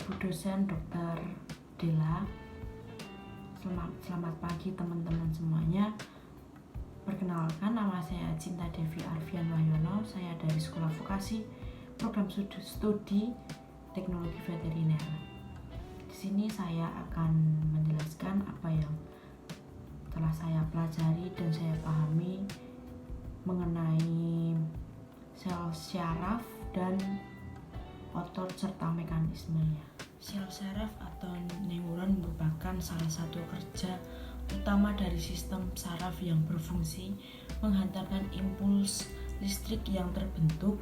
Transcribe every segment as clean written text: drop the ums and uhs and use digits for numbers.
Ibu dosen Dr. Della. Selamat pagi teman-teman semuanya. Perkenalkan, nama saya Cinta Devi Arfian Wahyono. Saya dari Sekolah Vokasi Program Studi Teknologi Veteriner. Di sini saya akan menjelaskan apa yang telah saya pelajari dan saya pahami mengenai sel syaraf dan otot serta mekanismenya. Sel syaraf atau neuron merupakan salah satu kerja utama dari sistem saraf yang berfungsi menghantarkan impuls listrik yang terbentuk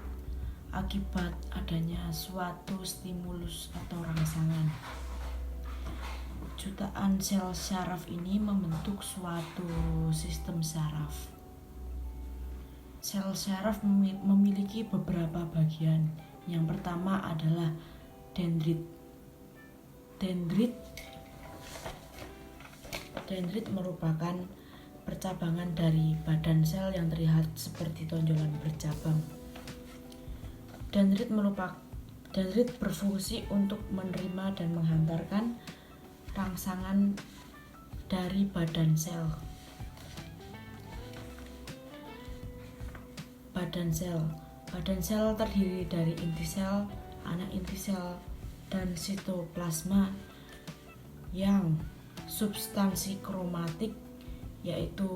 akibat adanya suatu stimulus atau rangsangan. Jutaan sel syaraf ini membentuk suatu sistem saraf. Sel syaraf memiliki beberapa bagian. Yang pertama adalah dendrit. Dendrit merupakan percabangan dari badan sel yang terlihat seperti tonjolan bercabang. Dendrit berfungsi untuk menerima dan menghantarkan rangsangan dari badan sel. Badan sel terdiri dari inti sel, anak inti sel, dan sitoplasma yang substansi kromatik yaitu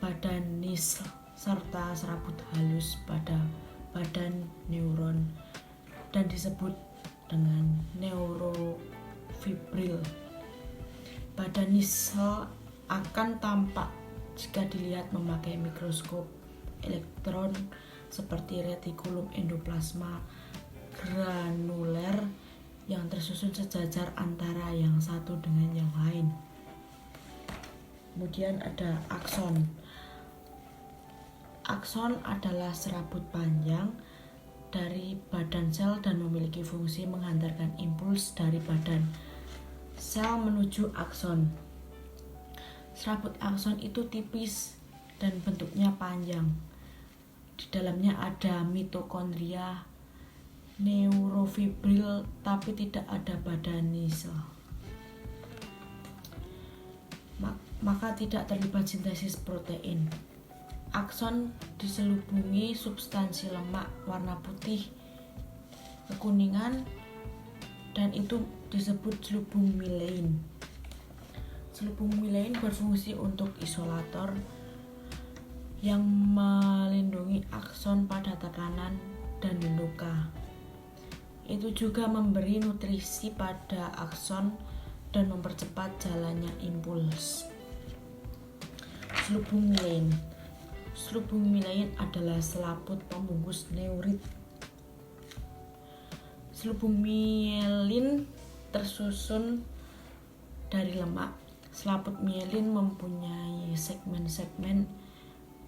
badan nis serta serabut halus pada badan neuron dan disebut dengan neurofibril. Badan nis akan tampak jika dilihat memakai mikroskop elektron seperti retikulum endoplasma granuler yang tersusun sejajar antara yang satu dengan yang lain. Kemudian ada akson. Akson adalah serabut panjang dari badan sel dan memiliki fungsi menghantarkan impuls dari badan sel menuju akson. Serabut akson itu tipis dan bentuknya panjang. Di dalamnya ada mitokondria, neurofibril, tapi tidak ada badan sel. Maka tidak terlibat sintesis protein. Akson diselubungi substansi lemak warna putih kekuningan dan itu disebut selubung milein. Selubung milein berfungsi untuk isolator yang melindungi akson pada tekanan dan luka. Itu juga memberi nutrisi pada akson dan mempercepat jalannya impuls. Selubung milein adalah selaput pembungkus neurit. Selubung mielin tersusun dari lemak. Selaput mielin mempunyai segmen-segmen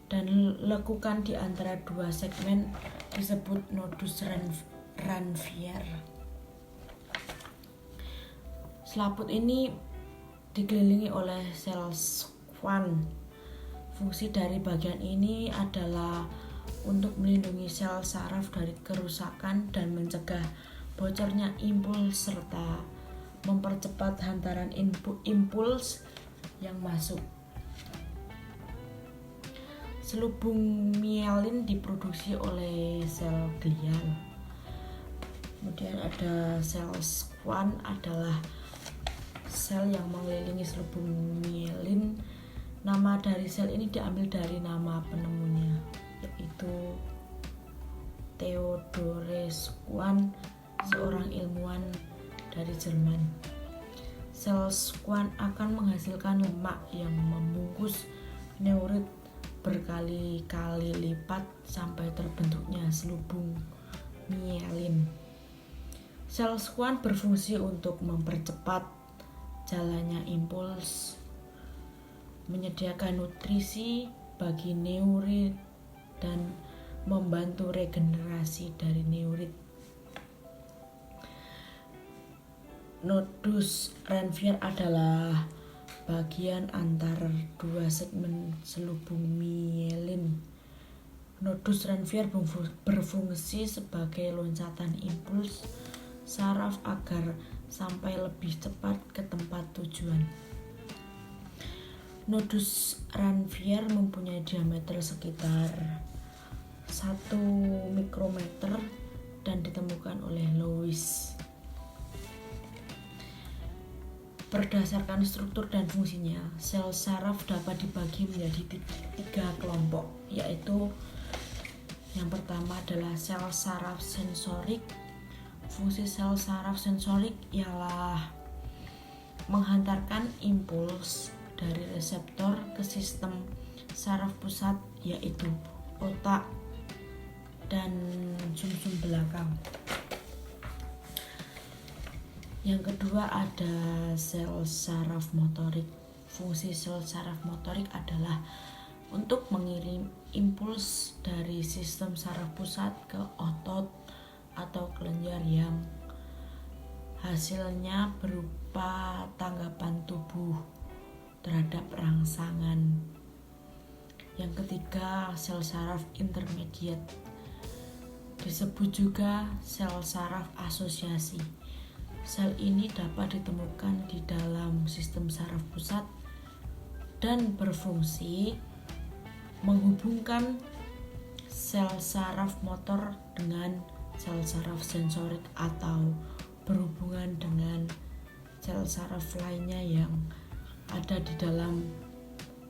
dan lekukan di antara dua segmen disebut nodus Ranvier. Selaput ini dikelilingi oleh sel Schwann. Fungsi dari bagian ini adalah untuk melindungi sel saraf dari kerusakan dan mencegah bocornya impuls serta mempercepat hantaran impuls yang masuk. Selubung mielin diproduksi oleh sel glial. Kemudian ada sel Schwann adalah sel yang mengelilingi selubung mielin. Nama dari sel ini diambil dari nama penemunya, yaitu Theodore Schwann, seorang ilmuwan dari Jerman. Sel Schwann akan menghasilkan lemak yang membungkus neurit berkali-kali lipat sampai terbentuknya selubung mielin. Sel Schwann berfungsi untuk mempercepat jalannya impuls, menyediakan nutrisi bagi neurit dan membantu regenerasi dari neurit. Nodus Ranvier adalah bagian antar dua segmen selubung mielin. Nodus Ranvier berfungsi sebagai loncatan impuls saraf agar sampai lebih cepat ke tempat tujuan. Nodus Ranvier mempunyai diameter sekitar 1 mikrometer dan ditemukan oleh Louis. Berdasarkan struktur dan fungsinya, sel saraf dapat dibagi menjadi 3 kelompok, yaitu yang pertama adalah sel saraf sensorik. Fungsi sel saraf sensorik ialah menghantarkan impuls dari reseptor ke sistem saraf pusat, yaitu otak dan sumsum belakang. Yang kedua ada sel saraf motorik. Fungsi sel saraf motorik adalah untuk mengirim impuls dari sistem saraf pusat ke otot atau kelenjar yang hasilnya berupa tanggapan tubuh terhadap rangsangan. Yang ketiga, sel saraf intermediate. Disebut juga sel saraf asosiasi. Sel ini dapat ditemukan di dalam sistem saraf pusat dan berfungsi menghubungkan sel saraf motor dengan sel saraf sensorik atau berhubungan dengan sel saraf lainnya yang ada di dalam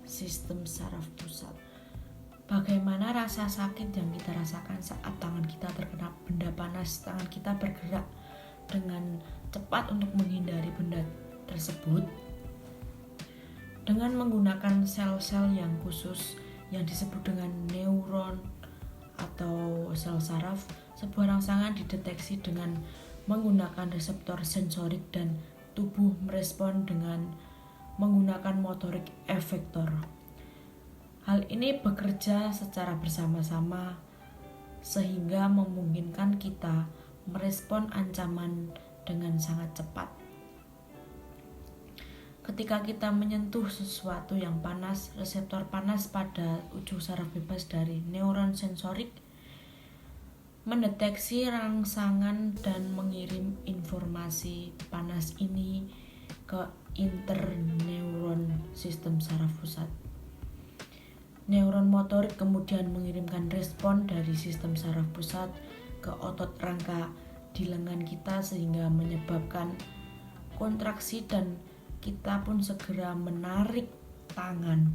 sistem saraf pusat. Bagaimana rasa sakit yang kita rasakan saat tangan kita terkena benda panas? Tangan kita bergerak dengan cepat untuk menghindari benda tersebut. Dengan menggunakan sel-sel yang khusus yang disebut dengan neuron atau sel saraf, sebuah rangsangan dideteksi dengan menggunakan reseptor sensorik dan tubuh merespon dengan menggunakan motorik efektor. Hal ini bekerja secara bersama-sama sehingga memungkinkan kita merespon ancaman dengan sangat cepat. Ketika kita menyentuh sesuatu yang panas, reseptor panas pada ujung saraf bebas dari neuron sensorik mendeteksi rangsangan dan mengirim informasi panas ini ke interneuron sistem saraf pusat. Neuron motorik kemudian mengirimkan respon dari sistem saraf pusat ke otot rangka di lengan kita sehingga menyebabkan kontraksi dan kita pun segera menarik tangan.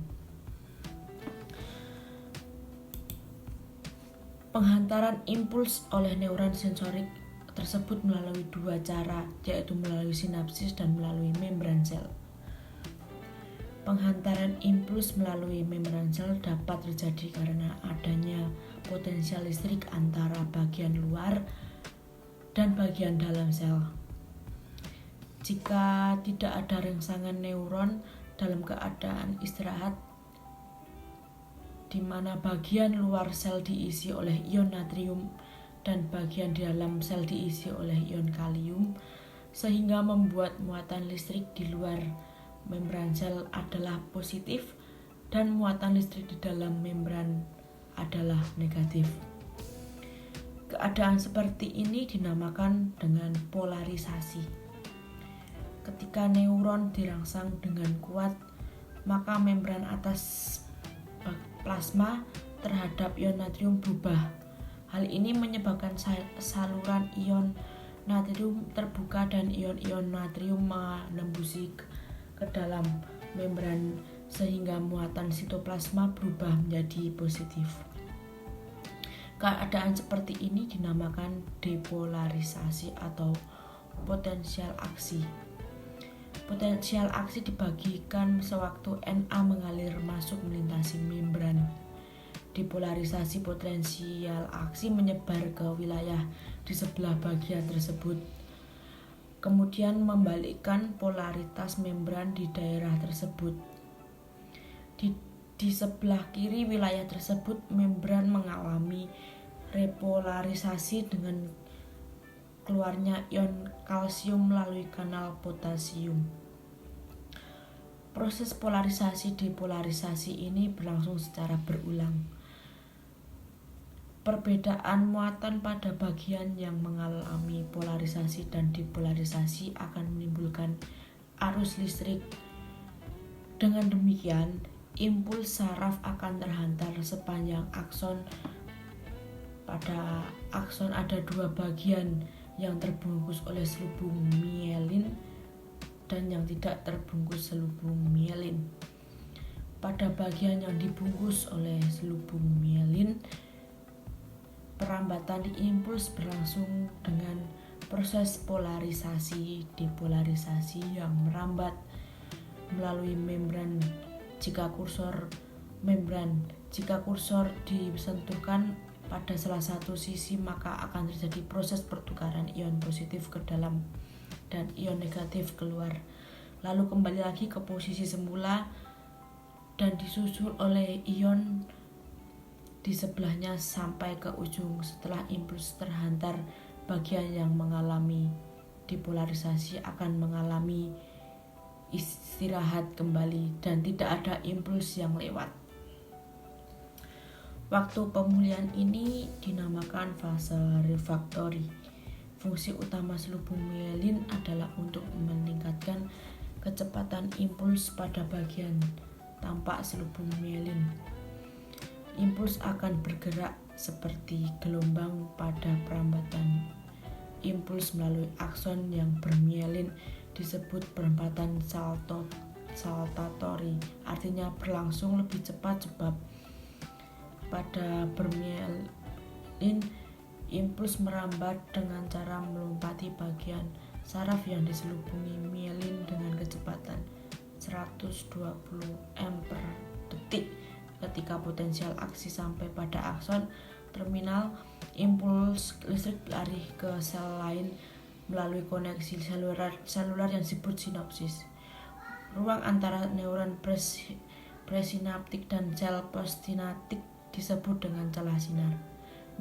Penghantaran impuls oleh neuron sensorik tersebut melalui 2 cara, yaitu melalui sinapsis dan melalui membran sel. Penghantaran impuls melalui membran sel dapat terjadi karena adanya potensial listrik antara bagian luar dan bagian dalam sel. Jika tidak ada rangsangan neuron dalam keadaan istirahat, di mana bagian luar sel diisi oleh ion natrium dan bagian di dalam sel diisi oleh ion kalium, sehingga membuat muatan listrik di luar membran sel adalah positif dan muatan listrik di dalam membran adalah negatif. Keadaan seperti ini dinamakan dengan polarisasi. Ketika neuron dirangsang dengan kuat, maka membran atas plasma terhadap ion natrium berubah. Hal ini menyebabkan saluran ion natrium terbuka dan ion-ion natrium menembusi ke dalam membran sehingga muatan sitoplasma berubah menjadi positif. Keadaan seperti ini dinamakan depolarisasi atau potensial aksi. Potensial aksi dibagikan sewaktu Na mengalir masuk melintasi membran. Depolarisasi potensial aksi menyebar ke wilayah di sebelah bagian tersebut, kemudian membalikkan polaritas membran di daerah tersebut. Di sebelah kiri wilayah tersebut, membran mengalami repolarisasi dengan keluarnya ion kalsium melalui kanal potasium. Proses polarisasi depolarisasi ini berlangsung secara berulang. Perbedaan muatan pada bagian yang mengalami polarisasi dan depolarisasi akan menimbulkan arus listrik. Dengan demikian, impuls saraf akan terhantar sepanjang akson. Pada akson ada dua bagian yang terbungkus oleh selubung mielin dan yang tidak terbungkus selubung mielin. Pada bagian yang dibungkus oleh selubung mielin, perambatan impuls berlangsung dengan proses polarisasi depolarisasi yang merambat melalui membran. Jika kursor disentuhkan pada salah satu sisi, maka akan terjadi proses pertukaran ion positif ke dalam dan ion negatif keluar, lalu kembali lagi ke posisi semula dan disusul oleh ion di sebelahnya sampai ke ujung. Setelah impuls terhantar, bagian yang mengalami depolarisasi akan mengalami istirahat kembali dan tidak ada impuls yang lewat. Waktu pemulihan ini dinamakan fase refraktori. Fungsi utama selubung mielin adalah untuk meningkatkan kecepatan impuls pada bagian tampak selubung mielin. Impuls akan bergerak seperti gelombang pada perambatan. Impuls melalui akson yang bermielin disebut perambatan saltatori, artinya berlangsung lebih cepat sebab pada bermielin impuls merambat dengan cara melompati bagian saraf yang diselubungi mielin dengan kecepatan 120 m/detik. Ketika potensial aksi sampai pada akson terminal, impuls listrik lari ke sel lain melalui koneksi selular yang disebut sinapsis. Ruang antara neuron presinaptik dan sel postsinaptik disebut dengan celah sinar.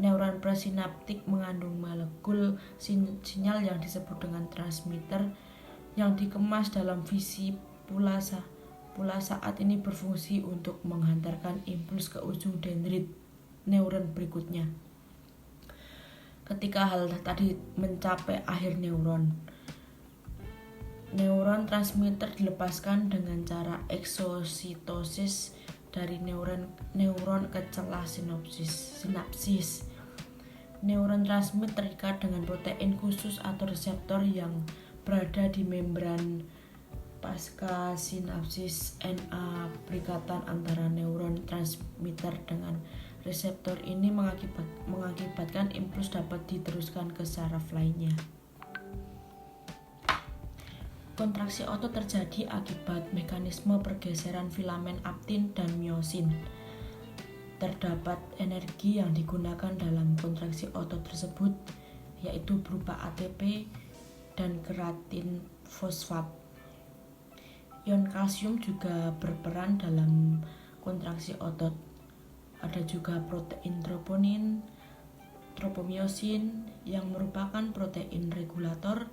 Neuron presinaptik mengandung molekul sinyal yang disebut dengan transmitter yang dikemas dalam visi pula saat ini berfungsi untuk menghantarkan impuls ke ujung dendrit neuron berikutnya. Ketika hal tadi mencapai akhir neuron transmitter dilepaskan dengan cara eksositosis dari neuron ke celah sinapsis. Neuron transmit terikat dengan protein khusus atau reseptor yang berada di membran pasca sinapsis NA. Perikatan antara neuron transmitter dengan reseptor ini mengakibatkan impuls dapat diteruskan ke saraf lainnya. Kontraksi otot terjadi akibat mekanisme pergeseran filamen aktin dan miosin. Terdapat energi yang digunakan dalam kontraksi otot tersebut, yaitu berupa ATP dan keratin fosfat. Ion kalsium juga berperan dalam kontraksi otot. Ada juga protein troponin, tropomyosin yang merupakan protein regulator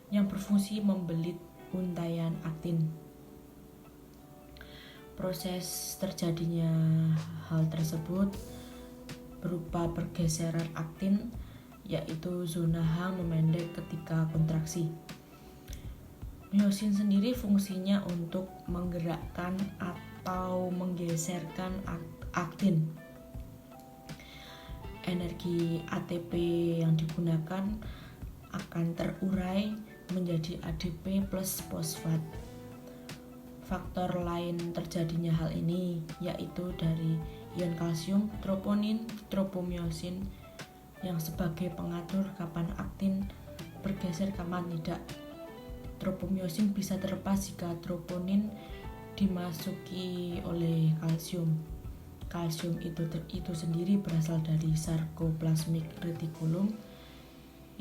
yang berfungsi membelit untaian aktin. Proses terjadinya hal tersebut berupa pergeseran aktin, yaitu zona H memendek ketika kontraksi. Miosin sendiri fungsinya untuk menggerakkan atau menggeserkan aktin. Energi ATP yang digunakan akan terurai menjadi ADP plus fosfat. Faktor lain terjadinya hal ini yaitu dari ion kalsium, troponin, tropomyosin yang sebagai pengatur kapan aktin bergeser kapan tidak. Tropomyosin bisa terlepas jika troponin dimasuki oleh kalsium. Kalsium itu sendiri berasal dari sarcoplasmic reticulum.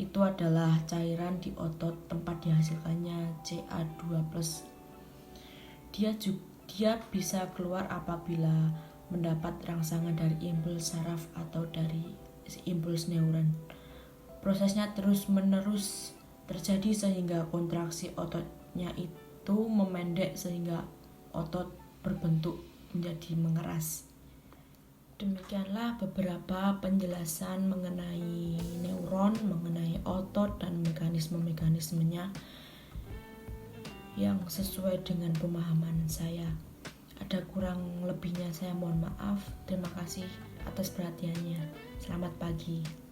Itu adalah cairan di otot tempat dihasilkannya Ca2+. Dia bisa keluar apabila mendapat rangsangan dari impuls saraf atau dari impuls neuron. Prosesnya terus-menerus terjadi sehingga kontraksi ototnya itu memendek sehingga otot berbentuk menjadi mengeras. Demikianlah beberapa penjelasan mengenai neuron, mengenai otot dan mekanisme-mekanismenya yang sesuai dengan pemahaman saya. Ada kurang lebihnya saya mohon maaf. Terima kasih atas perhatiannya. Selamat pagi.